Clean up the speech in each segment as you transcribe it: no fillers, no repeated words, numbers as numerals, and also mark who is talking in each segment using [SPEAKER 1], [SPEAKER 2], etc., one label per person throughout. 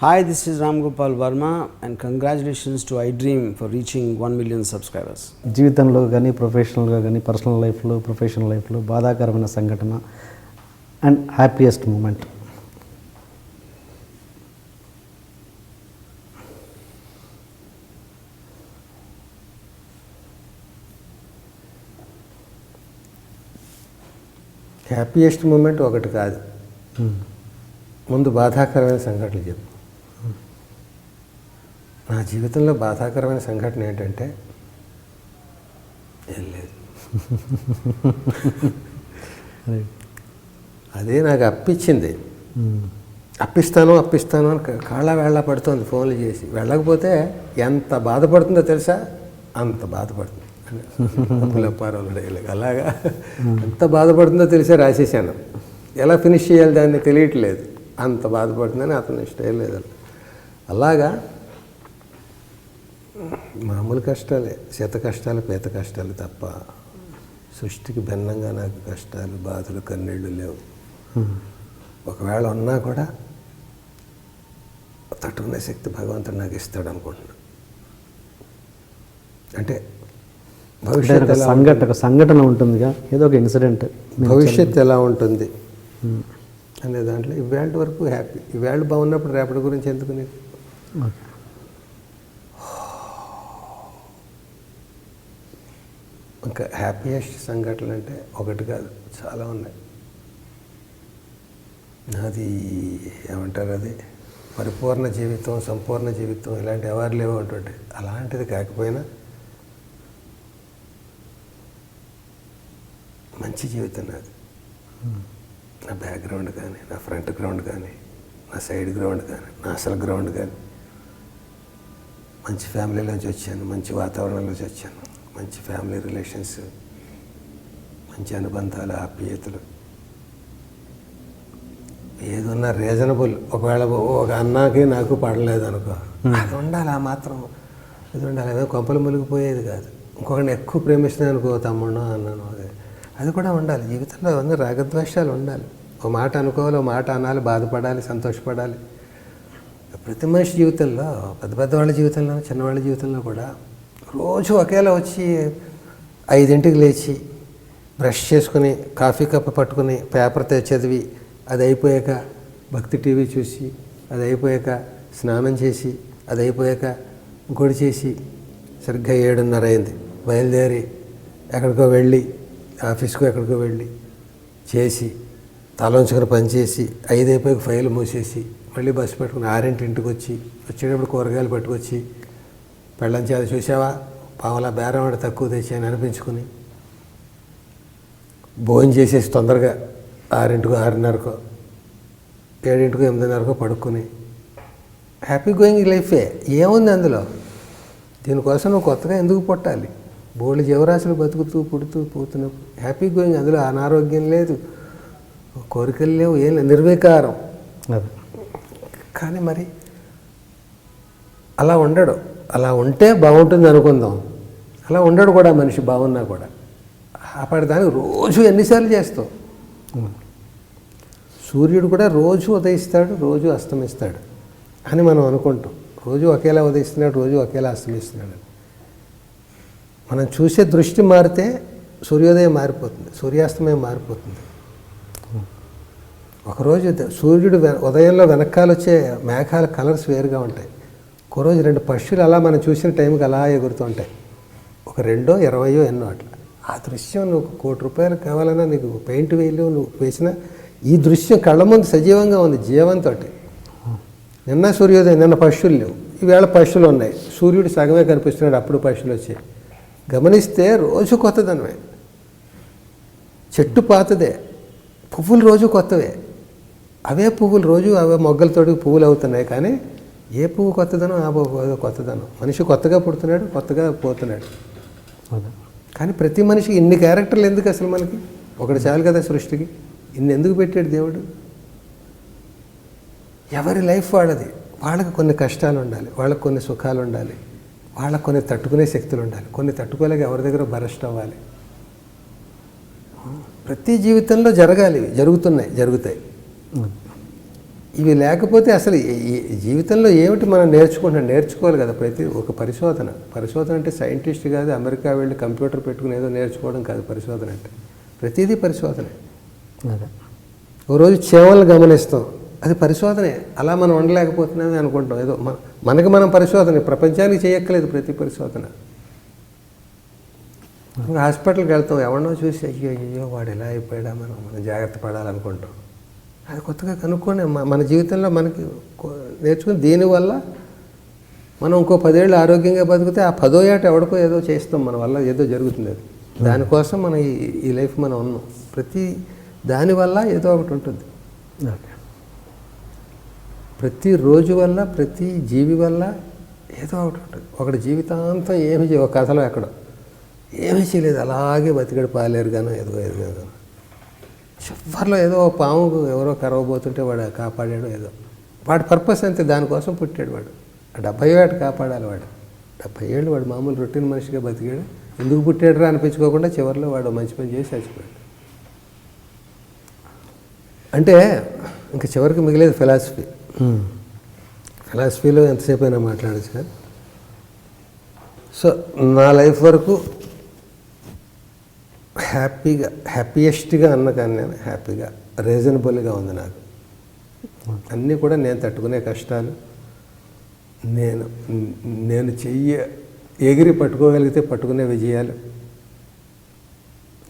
[SPEAKER 1] Hi, this is Ram Gopal Verma and congratulations to iDream for reaching 1 million subscribers.
[SPEAKER 2] జీవితంలో కానీ ప్రొఫెషనల్గా కానీ personal లైఫ్లో ప్రొఫెషనల్ లైఫ్లో బాధాకరమైన సంఘటన and happiest moment.
[SPEAKER 3] Happiest moment ఒకటి కాదు, ముందు బాధాకరమైన సంఘటనలు చెప్పు. నా జీవితంలో బాధాకరమైన సంఘటన ఏంటంటే ఏం లేదు. అదే నాకు అప్పిచ్చింది. అప్పిస్తాను అని కాళ్ళ వేళ్ళ పడుతుంది ఫోన్లు చేసి. వెళ్ళకపోతే ఎంత బాధపడుతుందో తెలుసా? అంత బాధపడుతుంది. పులప్పారావు డైలాగ్ అలాగా ఎంత బాధపడుతుందో తెలిసే రాసేసాను. ఎలా ఫినిష్ చేయాలి దాన్ని తెలియట్లేదు. అంత బాధపడుతుందని అతను ఇష్టం లేదు. అలాగా మామూలు కష్టాలే, శత కష్టాలు పేత కష్టాలు తప్ప సృష్టికి భిన్నంగా నాకు కష్టాలు బాధలు కన్నీళ్ళు లేవు. ఒకవేళ ఉన్నా కూడా తట్టుకునే శక్తి భగవంతుడు నాకు ఇస్తాడు అనుకుంటున్నాను. అంటే
[SPEAKER 2] ఒక సంఘటన ఉంటుందిగా, ఏదో ఒక ఇన్సిడెంట్,
[SPEAKER 3] భవిష్యత్తు ఎలా ఉంటుంది అనే దాంట్లో ఇవాళ వరకు హ్యాపీ. ఇవాళ బాగున్నప్పుడు రేపటి గురించి ఎందుకు నీకు? ఇంకా హ్యాపీయెస్ట్ సంఘటనలు అంటే ఒకటి కాదు, చాలా ఉన్నాయి. నాది ఏమంటారు, అది పరిపూర్ణ జీవితం, సంపూర్ణ జీవితం ఇలాంటి ఎవరు లేవు అంటుంటే అలాంటిది కాకపోయినా మంచి జీవితం నాది. నా బ్యాక్గ్రౌండ్ కానీ, నా ఫ్రంట్ గ్రౌండ్ కానీ, నా సైడ్ గ్రౌండ్ కానీ, నా అసలు గ్రౌండ్ కానీ, మంచి ఫ్యామిలీలోంచి వచ్చాను, మంచి వాతావరణంలోంచి వచ్చాను, మంచి ఫ్యామిలీ రిలేషన్స్, మంచి అనుబంధాలు, ఆప్యాయతలు, ఏదన్నా రీజనబుల్. ఒకవేళ ఒక అన్నాకి నాకు పడలేదు అనుకో, అది ఉండాలి. ఆ మాత్రం ఇది ఉండాలి. అదే కొంపలు మునిగిపోయేది కాదు. ఇంకొకరిని ఎక్కువ ప్రేమిస్తున్నాను అనుకో, తమ్ముడు అన్నాను, అది కూడా ఉండాలి. జీవితంలో అవన్నీ రాగద్వేషాలు ఉండాలి. ఒక మాట అనుకోవాలి, ఒక మాట అనాలి, బాధపడాలి, సంతోషపడాలి. ప్రతి మనిషి జీవితంలో, పెద్దవాళ్ళ జీవితంలో, చిన్నవాళ్ళ జీవితంలో కూడా రోజు ఒకేలా వచ్చి 5ంటికి లేచి బ్రష్ చేసుకుని కాఫీ కప్పు పట్టుకుని పేపర్ చదివి, అది అయిపోయాక భక్తి టీవీ చూసి, అది అయిపోయాక స్నానం చేసి, అది అయిపోయాక ఇంకోటి చేసి సరిగ్గా 7:30 అయింది, బయలుదేరి ఎక్కడికో వెళ్ళి ఆఫీస్కో ఎక్కడికో వెళ్ళి చేసి తలంచుకుని పనిచేసి 5 అయిపోయాక ఫైల్ మూసేసి మళ్ళీ బస్సు పెట్టుకుని 6 ఇంటికి వచ్చేటప్పుడు కూరగాయలు పట్టుకొచ్చి పెళ్ళం చేత చూసావా పావలా బేరం వాడి తక్కువ తెచ్చాయని అనిపించుకుని భోజనం చేసేసి తొందరగా 6కో 6:30కో 7కో 8:30కో పడుకుని హ్యాపీ గోయింగ్ లైఫే. ఏముంది అందులో? దీనికోసం నువ్వు కొత్తగా ఎందుకు పుట్టాలి? బోళ్ళు జీవరాశులు బతుకుతూ పుడుతూ పోతున్నప్పుడు హ్యాపీ గోయింగ్. అందులో అనారోగ్యం లేదు, కోరికలు లేవు, ఏం లేదు, నిర్వికారం. కానీ మరి అలా ఉండడు. అలా ఉంటే బాగుంటుంది అనుకుందాం. అలా ఉండడు కూడా మనిషి, బాగున్నా కూడా. అప్పటిదానికి రోజు ఎన్నిసార్లు చేస్తావు? సూర్యుడు కూడా రోజు ఉదయిస్తాడు, రోజు అస్తమిస్తాడు అని మనం అనుకుంటాం. రోజు ఒకేలా ఉదయిస్తున్నాడు, రోజు ఒకేలా అస్తమిస్తున్నాడు. మనం చూసే దృష్టి మారితే సూర్యోదయం మారిపోతుంది, సూర్యాస్తమయం మారిపోతుంది. ఒకరోజు సూర్యుడు ఉదయంలో వెనకాల వచ్చే మేఘాల కలర్స్ వేరుగా ఉంటాయి. ఒకరోజు 2 పక్షులు అలా మనం చూసిన టైంకి అలా ఎగురుతూ ఉంటాయి. ఒక 2, 20 ఎన్నో అట్లా. ఆ దృశ్యం నువ్వు ₹1,00,00,000 కావాలన్నా నీకు పెయింట్ వేయలేవు. నువ్వు వేసిన ఈ దృశ్యం కళ్ళ ముందు సజీవంగా ఉంది, జీవంతో. నిన్న సూర్యోదయం, నిన్న పక్షులు లేవు, ఈవేళ పక్షులు ఉన్నాయి. సూర్యుడు సగమే కనిపిస్తున్నాడు, అప్పుడు పక్షులు వచ్చాయి. గమనిస్తే రోజు కొత్తదనమే. చెట్టు పాతదే, పువ్వులు రోజు కొత్తవే. అవే పువ్వులు రోజు అవే మొగ్గలతోటి పువ్వులు అవుతున్నాయి. కానీ ఏ పువ్వు కొత్తదనం, ఆ పువ్వు కొత్తదనం. మనిషి కొత్తగా పుడుతున్నాడు, కొత్తగా పోతున్నాడు. కానీ ప్రతి మనిషికి ఇన్ని క్యారెక్టర్లు ఎందుకు అసలు? మనకి ఒకటి చాలు కదా సృష్టికి. ఇన్ని ఎందుకు పెట్టాడు దేవుడు? ఎవరి లైఫ్ వాళ్ళది. వాళ్ళకి కొన్ని కష్టాలు ఉండాలి, వాళ్ళకి కొన్ని సుఖాలు ఉండాలి, వాళ్ళకు కొన్ని తట్టుకునే శక్తులు ఉండాలి, కొన్ని తట్టుకోలేక ఎవరి దగ్గర బరస్ట్ అవ్వాలి. ప్రతి జీవితంలో జరగాలి, జరుగుతాయి. ఇవి లేకపోతే అసలు ఈ జీవితంలో ఏమిటి మనం నేర్చుకోవాలి కదా. ఒక పరిశోధన అంటే సైంటిస్ట్ కాదు, అమెరికా వెళ్ళి కంప్యూటర్ పెట్టుకుని ఏదో నేర్చుకోవడం కాదు పరిశోధన అంటే. ప్రతిదీ పరిశోధనే.
[SPEAKER 2] అదే
[SPEAKER 3] ఓ రోజు చేమలను గమనిస్తాం, అది పరిశోధనే. అలా మనం ఉండలేకపోతున్నామే అనుకుంటాం. ఏదో మనకి మనం పరిశోధన, ప్రపంచానికి చేయక్కలేదు ప్రతి పరిశోధన. హాస్పిటల్కి వెళ్తాం, ఎవరినో చూసి అయ్యో వాడు ఎలా అయిపోయాడా, మనం జాగ్రత్త పడాలనుకుంటాం. అది కొత్తగా కనుక్కొని మన జీవితంలో మనకి నేర్చుకుని దీనివల్ల మనం ఇంకో 10 ఏళ్ళు ఆరోగ్యంగా బతికితే ఆ 10వ ఏట ఎవడికో ఏదో చేస్తాం, మన వల్ల ఏదో జరుగుతుంది. అది దానికోసం మనం ఈ లైఫ్ మనం ఉన్నాం. ప్రతి దానివల్ల ఏదో ఒకటి ఉంటుంది. ప్రతి రోజు వల్ల, ప్రతి జీవి వల్ల ఏదో ఒకటి ఉంటుంది. ఒకటి జీవితాంతం ఏమి ఒక కథలో ఎక్కడో ఏమీ చేయలేదు, అలాగే బతికడు పాలేరు గాను ఎదుగుగాను. చివరిలో ఏదో పాము ఎవరో కరవబోతుంటే వాడు కాపాడాడు. ఏదో వాడి పర్పస్ అంతే, దానికోసం పుట్టాడు వాడు. 70 ఏట కాపాడాలి వాడు. 70 ఏళ్ళు వాడు మామూలు రొటీన్ మనిషిగా బతికాడు. ఎందుకు పుట్టాడు రా అనిపించుకోకుండా చివరిలో వాడు మంచి పని చేసి చచ్చిపోయాడు. అంటే ఇంకా చివరికి మిగిలేదు ఫిలాసఫీ. ఫిలాసఫీలో ఎంతసేపు అయినా మాట్లాడచ్చు కదా. సో నా లైఫ్ వరకు హ్యాపీయెస్ట్గా అన్న కానీ నేను హ్యాపీగా, రీజనబుల్గా ఉంది నాకు. అన్నీ కూడా నేను తట్టుకునే కష్టాలు, నేను ఎగిరి పట్టుకోగలిగితే పట్టుకునే విజయాలు,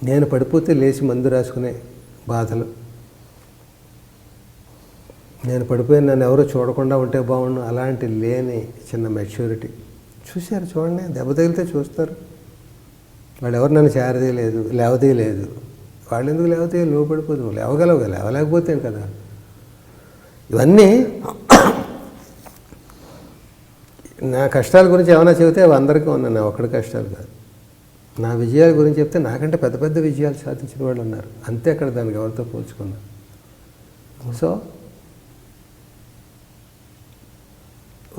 [SPEAKER 3] నేను పడిపోతే లేచి మందు రాసుకునే బాధలు, నేను పడిపోయి నన్ను ఎవరో చూడకుండా ఉంటే బాగుండు అలాంటి లేని చిన్న మెచ్యూరిటీ. చూశారు చూడండి, దెబ్బ తగిలితే చూస్తారు. వాళ్ళు ఎవరు నన్ను చేరదీయలేదు, లేవదీయలేదు. వాళ్ళు ఎందుకు లేవతీయ, లోపడిపోదు. నువ్వు లేవగలవుగా, లేవలేకపోతే కదా. ఇవన్నీ నా కష్టాల గురించి ఏమైనా చెబితే అవి అందరికీ ఉన్నాయి, నా ఒక్కడి కష్టాలు కాదు. నా విజయాల గురించి చెప్తే నాకంటే పెద్ద పెద్ద విజయాలు సాధించిన వాళ్ళు ఉన్నారు. అంతే అక్కడ దానికి ఎవరితో పోల్చుకున్నారు. సో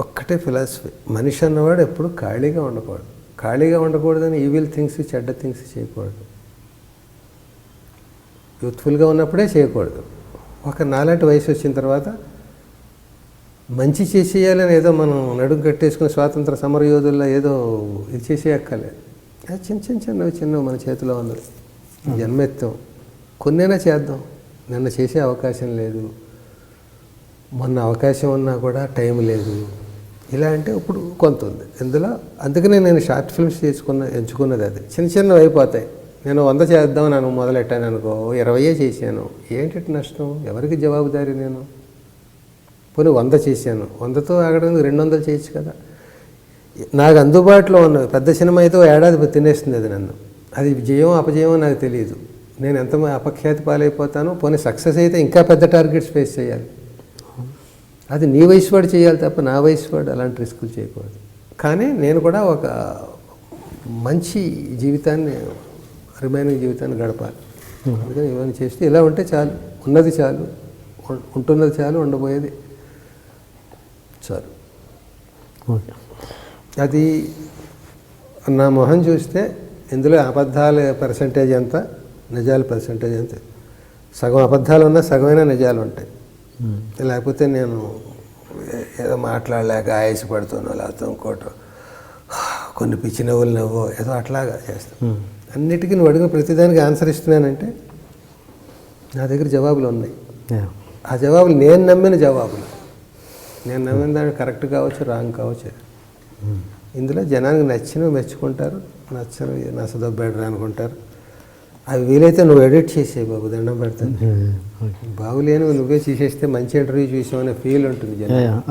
[SPEAKER 3] ఒక్కటే ఫిలాసఫీ, మనిషి అన్నవాడు ఎప్పుడు ఖాళీగా ఉండకూడదు. ఖాళీగా ఉండకూడదని ఈవిల్ థింగ్స్, చెడ్డ థింగ్స్ చేయకూడదు. యూత్ఫుల్గా ఉన్నప్పుడే చేయకూడదు. ఒక నాలాంటి వయసు వచ్చిన తర్వాత మంచి చేసేయాలని ఏదో మనం నడుము కట్టేసుకుని స్వాతంత్ర సమరయోధుల్లో ఏదో ఇది చేసేయక్కర్లేదు. అది చిన్నవి మన చేతిలో ఉన్నది. జన్మెత్తాం, కొన్నైనా చేద్దాం. నిన్న చేసే అవకాశం లేదు, మొన్న అవకాశం ఉన్నా కూడా టైం లేదు. ఇలా అంటే ఇప్పుడు కొంత ఉంది ఇందులో. అందుకనే నేను షార్ట్ ఫిల్మ్స్ ఎంచుకున్నది అది. చిన్నవి అయిపోతాయి. నేను 100 చేద్దామని మొదలెట్టాను అనుకో, 20 చేశాను. ఏంటి నష్టం? ఎవరికి జవాబుదారీ నేను? పోనీ 100 చేశాను, 100తో ఆగడానికి 200 చేయొచ్చు కదా. నాకు అందుబాటులో ఉన్న పెద్ద సినిమా అయితే ఏడాది తినేస్తుంది అది నన్ను. అది విజయం అపజయమో నాకు తెలియదు. నేను ఎంత అపఖ్యాతి పాలైపోతానో. పోనీ సక్సెస్ అయితే ఇంకా పెద్ద టార్గెట్స్ ఫేస్ చేయాలి. అది నీ వయసు వాడు చేయాలి తప్ప నా వయసు వాడు అలాంటి రిస్కులు చేయకూడదు. కానీ నేను కూడా ఒక మంచి జీవితాన్ని, రిమైనింగ్ జీవితాన్ని గడపాలి. అందుకని ఇవన్నీ చేస్తే ఇలా ఉంటే చాలు. ఉన్నది చాలు, ఉంటున్నది చాలు, ఉండబోయేది చాలు. అది నా మొహం చూస్తే ఇందులో అబద్ధాల పర్సంటేజ్ ఎంత, నిజాల పర్సంటేజ్ ఎంత. సగం అబద్ధాలు ఉన్నా సగమైన నిజాలు ఉంటాయి. లేకపోతే నేను ఏదో మాట్లాడలేక ఆయాసపడుతాను, లేకపోతే ఇంకోటో కొన్ని పిచ్చి నవ్వో ఏదో అట్లాగా చేస్తాను. అన్నిటికీ నువ్వు అడిగిన ప్రతిదానికి ఆన్సర్ ఇస్తున్నానంటే నా దగ్గర జవాబులు ఉన్నాయి. ఆ జవాబులు నేను నమ్మిన జవాబులు. నేను నమ్మిన దానికి కరెక్ట్ కావచ్చు, రాంగ్ కావచ్చు. ఇందులో జనానికి నచ్చినవి మెచ్చుకుంటారు, నచ్చని నచ్చదొబ్బేడరు అనుకుంటారు. అవి వీలైతే నువ్వు ఎడిట్ చేసే బాబు, దండం పెడతాను. బాగులేని నువ్వే చేసేస్తే మంచి ఇంటర్వ్యూ చూసామనే ఫీల్ ఉంటుంది.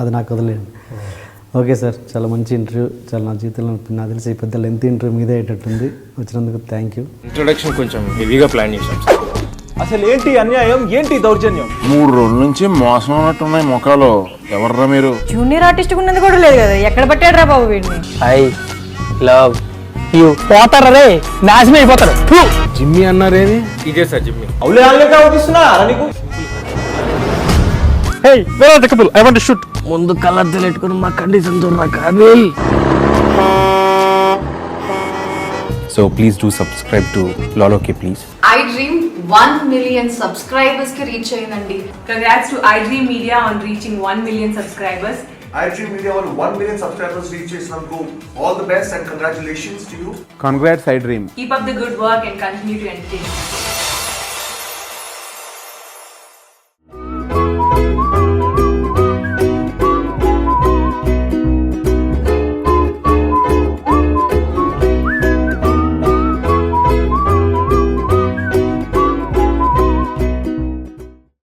[SPEAKER 2] అది నాకు వదిలేండి. ఓకే సార్, చాలా మంచి ఇంటర్వ్యూ. చాలా నా జీవితంలో నాకు తెలిసి పెద్ద లెంత్ ఇంటర్వ్యూ మీదే అయ్యేటట్టుంది. వచ్చినందుకు థ్యాంక్ యూ.
[SPEAKER 4] ఇంట్రొడక్షన్ కొంచెం హెవీగా ప్లాన్ చేశాం.
[SPEAKER 5] అసలు ఏంటి అన్యాయం, ఏంటి దౌర్జన్యం?
[SPEAKER 6] 3 రోజుల నుంచి మోసం ఉన్నట్టున్నాయి ముఖాలు. ఎవర్రా మీరు?
[SPEAKER 7] జూనియర్ ఆర్టిస్ట్ ఉన్నది కూడా లేదు కదా, ఎక్కడ పట్టాడు రా బాబు వీడిని?
[SPEAKER 5] I love you. పోతారా రే, నాశనం అయిపోతారు.
[SPEAKER 4] జిమ్మి అన్నారేమి? ఇదే సార్ జిమ్మి.
[SPEAKER 5] అవులే ఆన్లైన్ అవుతున్నా నీకు. Hey where are the couple, I want to shoot.
[SPEAKER 8] ముందు కలర్ తెలియట్టుకుని మా కండిషన్ చూడరా కానీ. So please do subscribe to Loloke, please.
[SPEAKER 9] I Dream 1 million subscribers ki reach అయ్యిందండి.
[SPEAKER 7] Congrats to iDream Media on reaching 1 million subscribers.
[SPEAKER 10] iDream Media వాళ్ళు 1 million subscribers reach చేసినందుకు all the best and congratulations to you.
[SPEAKER 6] Congrats I dream.
[SPEAKER 7] Keep up the good work and continue to entertain us.